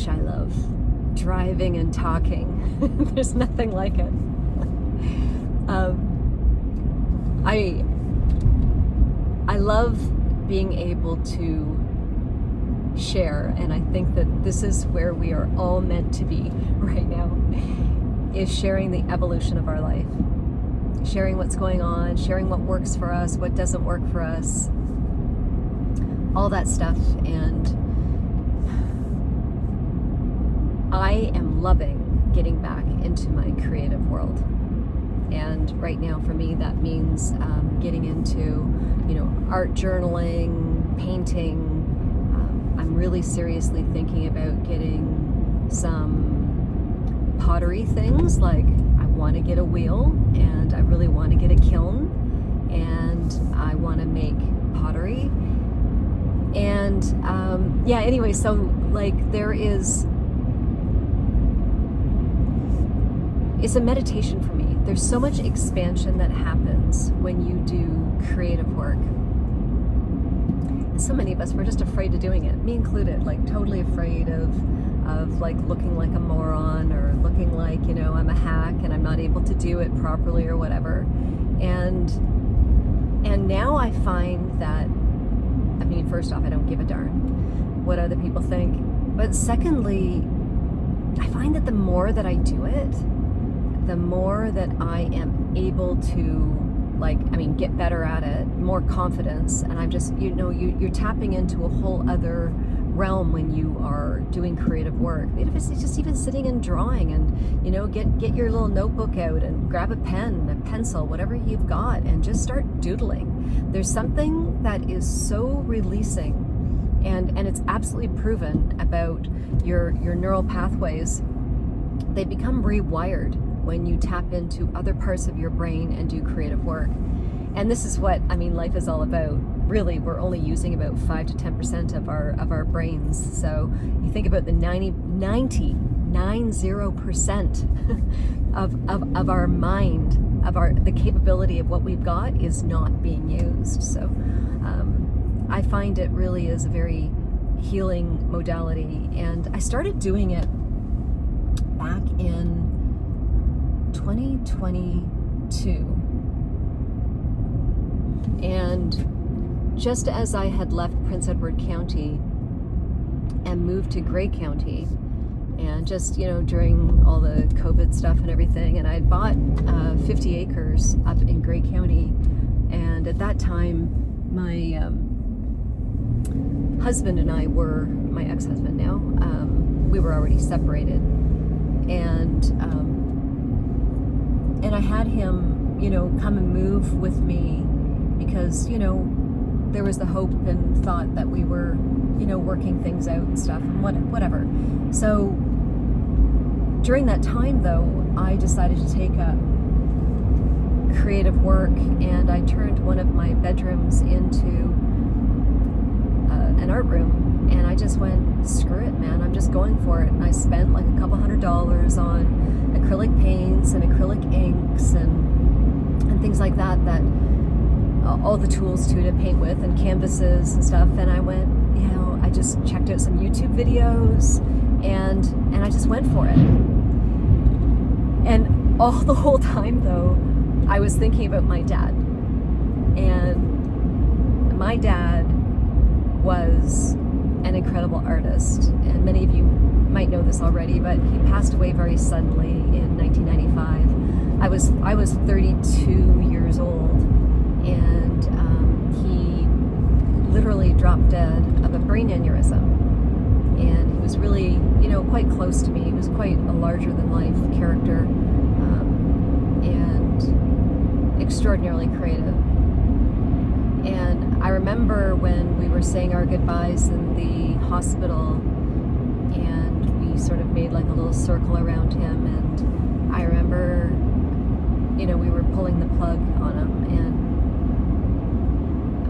I love driving and talking. There's nothing like it. I love being able to share, and I think that this is where we are all meant to be right now, is sharing the evolution of our life, sharing what's going on, sharing what works for us, what doesn't work for us, all that stuff. And I am loving getting back into my creative world. And right now for me that means getting into, art journaling, painting. I'm really seriously thinking about getting some pottery things. Like, I want to get a wheel, and I really want to get a kiln, and I want to make pottery. And anyway, so like there is, it's a meditation for me. There's so much expansion that happens when you do creative work. So many of us, we're just afraid of doing it, me included, like totally afraid of like looking like a moron, or looking like, I'm a hack and I'm not able to do it properly or whatever. And now I find that, first off, I don't give a darn what other people think. But secondly, I find that the more that I do it, the more that I am able to get better at it, more confidence. And I'm just, you're tapping into a whole other realm when you are doing creative work. Even if it's just even sitting and drawing, and, get your little notebook out and grab a pen, a pencil, whatever you've got, and just start doodling. There's something that is so releasing, and it's absolutely proven about your neural pathways. They become rewired when you tap into other parts of your brain and do creative work. And this is what, life is all about. Really, we're only using about 5 to 10% of our brains. So you think about the 90% of our mind, the capability of what we've got is not being used. So I find it really is a very healing modality. And I started doing it back in 2022, and just as I had left Prince Edward County and moved to Grey County, and just during all the COVID stuff and everything, and I had bought 50 acres up in Grey County. And at that time, my husband and I were, my ex-husband now, we were already separated, and I had him, come and move with me, because, there was the hope and thought that we were, working things out and stuff, and whatever. So during that time, though, I decided to take up creative work, and I turned one of my bedrooms into an art room. And I just went, screw it, man, I'm just going for it. And I spent like a couple $100s on acrylic paints and acrylic inks and things like that, all the tools to paint with, and canvases and stuff. And I went, I just checked out some YouTube videos, and I just went for it. And all the whole time, though, I was thinking about my dad. And my dad was an incredible artist, and many of you might know this already, but he passed away very suddenly in 1995. I was 32 years old, and he literally dropped dead of a brain aneurysm. And he was really, quite close to me. He was quite a larger than life character, and extraordinarily creative. And I remember when we were saying our goodbyes in the hospital, and we sort of made like a little circle around him, and I remember, we were pulling the plug on him, and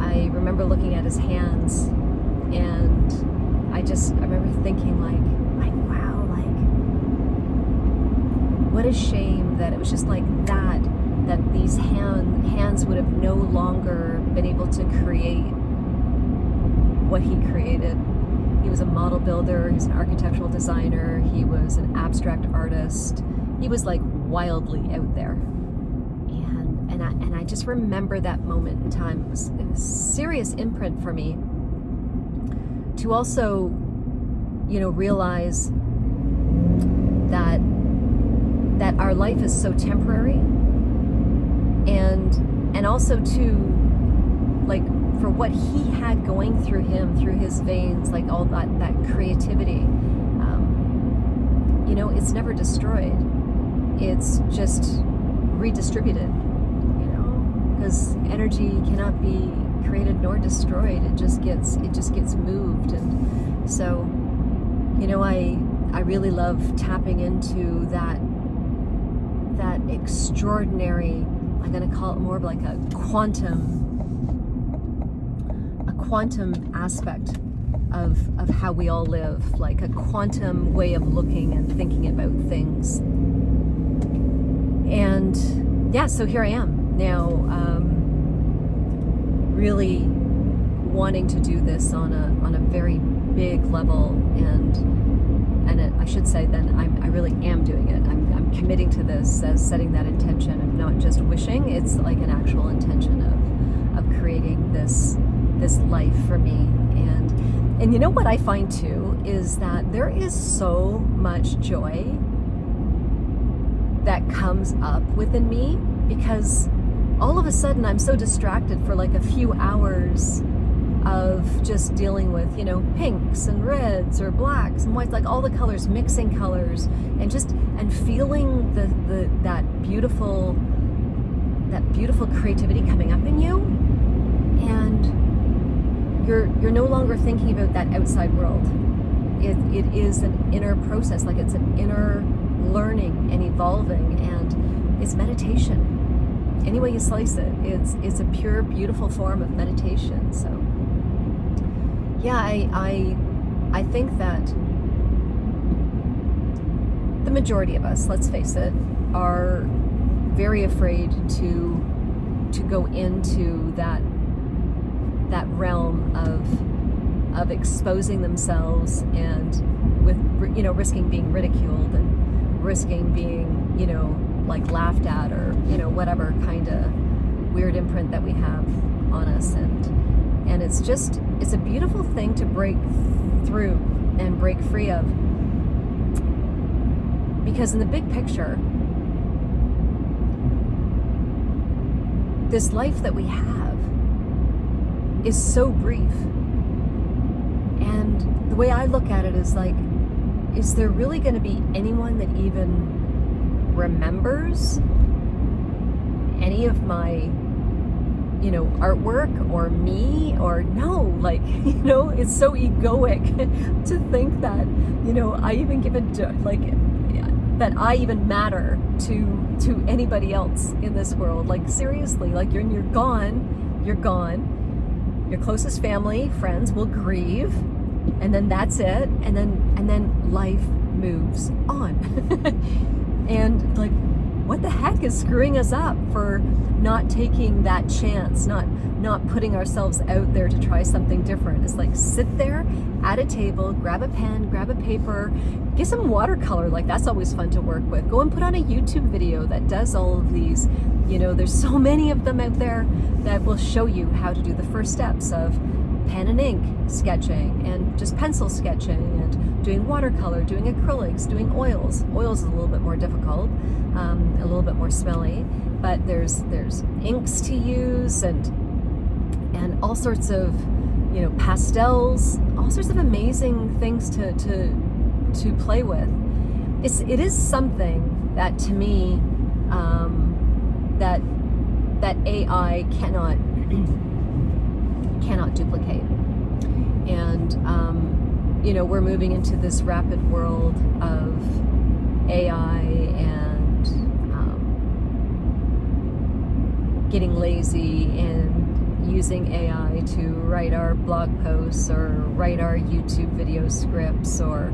I remember looking at his hands, and I remember thinking like, wow, like, what a shame that it was just like that these hands would have no longer been able to create what he created. He was a model builder, he was an architectural designer, he was an abstract artist. He was like wildly out there. And I just remember that moment in time. It was a serious imprint for me to also, realize that our life is so temporary, and also to, like, for what he had going through him, through his veins, like all that creativity, it's never destroyed. It's just redistributed, because energy cannot be created nor destroyed. It just gets moved. And so, I really love tapping into that extraordinary, I'm going to call it more of like a quantum aspect of how we all live, like a quantum way of looking and thinking about things. And yeah, so here I am now, really wanting to do this on a very big level, and I should say then I really am doing it. I'm committing to this as setting that intention, and not just wishing. It's like an actual intention of creating this life for me. And you know what I find too is that there is so much joy that comes up within me, because all of a sudden I'm so distracted for like a few hours of just dealing with, pinks and reds or blacks and whites, like all the colors, mixing colors, and feeling that beautiful creativity coming up in you. And you're no longer thinking about that outside world. It is an inner process, like it's an inner learning and evolving, and it's meditation. Any way you slice it, it's a pure, beautiful form of meditation. So yeah, I think that the majority of us, let's face it, are very afraid to go into that realm of exposing themselves, and with risking being ridiculed and risking being like laughed at, or whatever kind of weird imprint that we have on us. And it's a beautiful thing to break through and break free of, because in the big picture, this life that we have is so brief. And the way I look at it is like, is there really going to be anyone that even remembers any of my artwork or me? Or no, like, it's so egoic to think that I even give that I even matter to anybody else in this world. Like, seriously, like you're gone. Your closest family, friends will grieve, and then that's it, and then life moves on. And like, what the heck is screwing us up for not taking that chance, not putting ourselves out there to try something different? It's like, sit there at a table, grab a pen, grab a paper, get some watercolor. Like, that's always fun to work with. Go and put on a YouTube video that does all of these. There's so many of them out there that will show you how to do the first steps of pen and ink sketching, and just pencil sketching, and doing watercolor, doing acrylics, doing oils. Oils is a little bit more difficult, a little bit more smelly, but there's inks to use, and all sorts of pastels, all sorts of amazing things to play with. It is something that, to me, that AI cannot duplicate. And we're moving into this rapid world of AI, and getting lazy and using AI to write our blog posts, or write our YouTube video scripts, or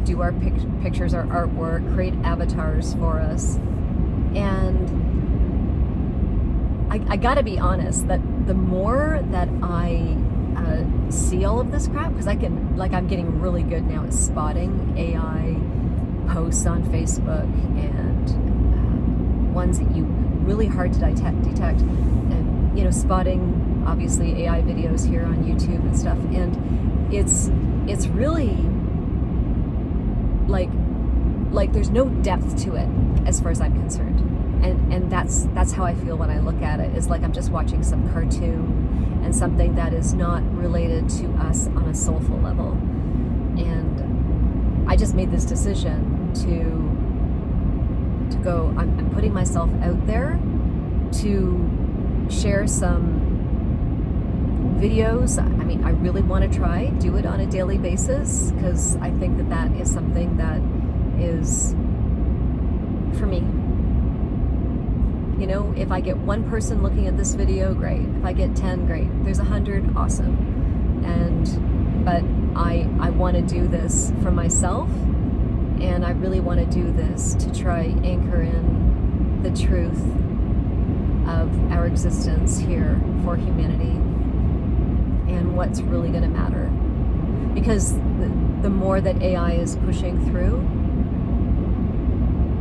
do our pictures, our artwork, create avatars for us. And I gotta be honest, that the more that I see all of this crap, because I can, like, I'm getting really good now at spotting AI posts on Facebook and ones that you really hard to detect, and, you know, spotting obviously AI videos here on YouTube and stuff, and it's really like there's no depth to it as far as I'm concerned, and that's how I feel when I look at it. It's like I'm just watching some cartoon and something that is not related to us on a soulful level. And I just made this decision to go, I'm putting myself out there to share some videos. I mean, I really want to do it on a daily basis, because I think that is something that is for me. You know, if I get one person looking at this video, great. If I get 10, great. If there's 100, awesome. But I want to do this for myself, and I really want to do this to try anchor in the truth of our existence here for humanity and what's really going to matter. Because the more that AI is pushing through,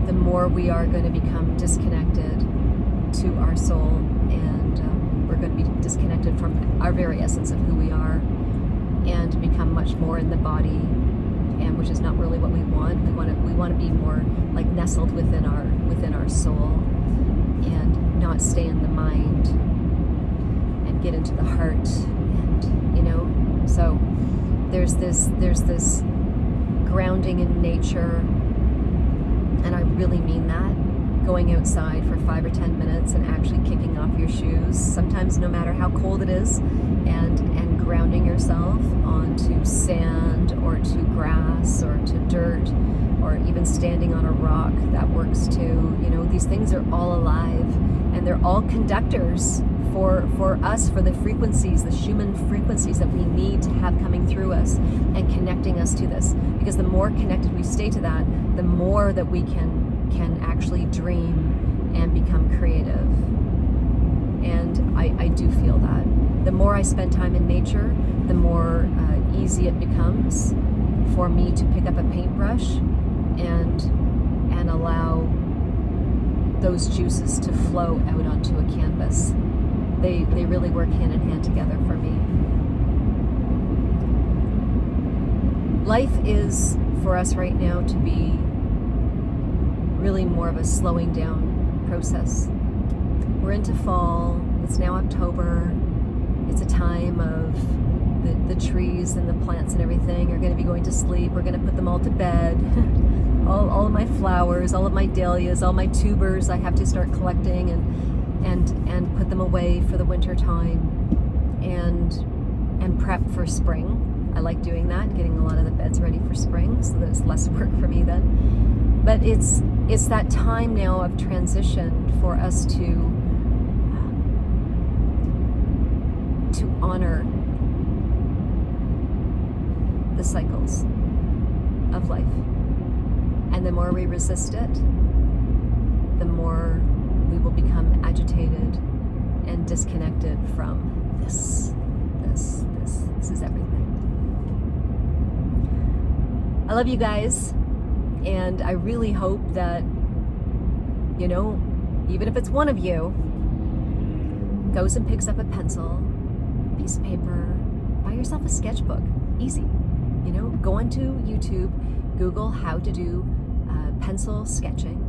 the more we are going to become disconnected to our soul, and we're going to be disconnected from our very essence of who we are, and become much more in the body, and which is not really what we want. We want to be more like nestled within our soul, and not stay in the mind, and get into the heart, and, you know, so there's this grounding in nature, and I really mean that. Going outside for 5 or 10 minutes and actually kicking off your shoes, sometimes no matter how cold it is, and grounding yourself onto sand or to grass or to dirt, or even standing on a rock, that works too. You know, these things are all alive, and they're all conductors for us, for the frequencies, the human frequencies that we need to have coming through us and connecting us to this. Because the more connected we stay to that, the more that we can actually dream and become creative. And I do feel that. The more I spend time in nature, the more easy it becomes for me to pick up a paintbrush and allow those juices to flow out onto a canvas. They really work hand in hand together for me. Life is, for us right now, to be really more of a slowing down process. We're into fall. It's now October. It's a time of the trees and the plants and everything are going to be going to sleep. We're going to put them all to bed. all of my flowers, all of my dahlias, all my tubers I have to start collecting and put them away for the winter time, and prep for spring. I like doing that, getting a lot of the beds ready for spring, so that it's less work for me then. But it's that time now of transition for us to honor the cycles of life. And the more we resist it, the more we will become agitated and disconnected from this. This is everything. I love you guys, and I really hope that, you know, even if it's one of you, goes and picks up a pencil, piece of paper, buy yourself a sketchbook. Easy. You know, go onto YouTube, Google how to do pencil sketching.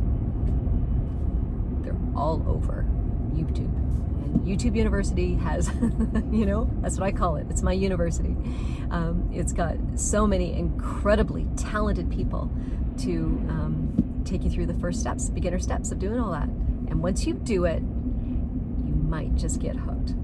They're all over YouTube. And YouTube University has, you know, that's what I call it. It's my university. It's got so many incredibly talented people to take you through the first steps, beginner steps of doing all that. And once you do it, you might just get hooked.